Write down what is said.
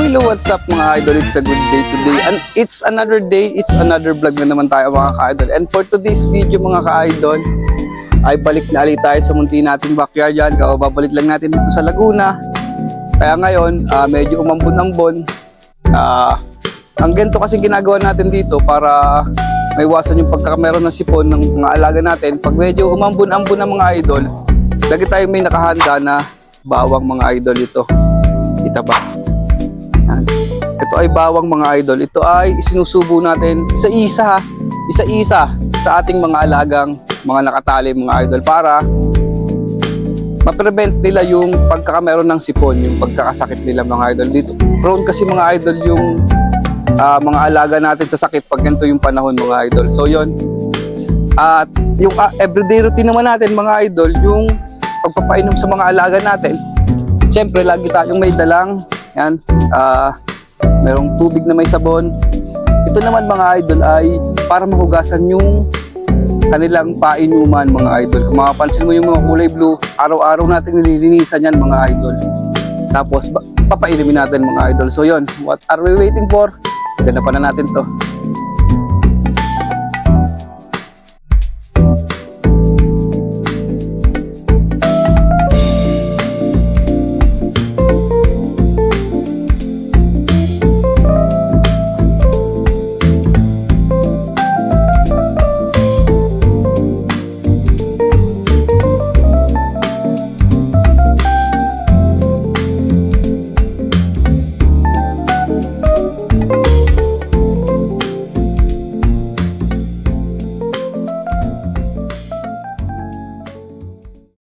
Hello, what's up mga idol? It's a good day today and it's another day, it's another vlog na naman tayo mga ka-idol. And for today's video mga ka-idol ay balik na ulit tayo sa munti nating backyard yan. Babalik lang natin dito sa Laguna. Kaya ngayon medyo umambon-ambon. Ang ganito kasi ginagawa natin dito para maiwasan yung pagkakameron ng sipon ng mga alaga natin. Pag medyo umambon-ambon ng mga idol, lagi tayo may nakahanda na bawang mga idol ito. Kita ba? Yan. Ito ay bawang mga idol. Ito ay isinusubo natin isa-isa sa ating mga alagang mga nakatali mga idol para ma-prevent nila yung pagkakameron ng sipon, yung pagkakasakit nila mga idol dito. Prone kasi mga idol yung mga alaga natin sa sakit pag ganito yung panahon mga idol. So yon. At yung everyday routine naman natin mga idol, yung pagpapainom sa mga alaga natin. Siyempre lagi tayong may dalang yan, merong tubig na may sabon. Ito naman mga idol ay para mahugasan yung kanilang painuman mga idol. Kung makapansin mo yung mga kulay blue, araw-araw natin nililinisan yan mga idol. Tapos papainumin natin mga idol. So yon, what are we waiting for? Ganapan na natin to.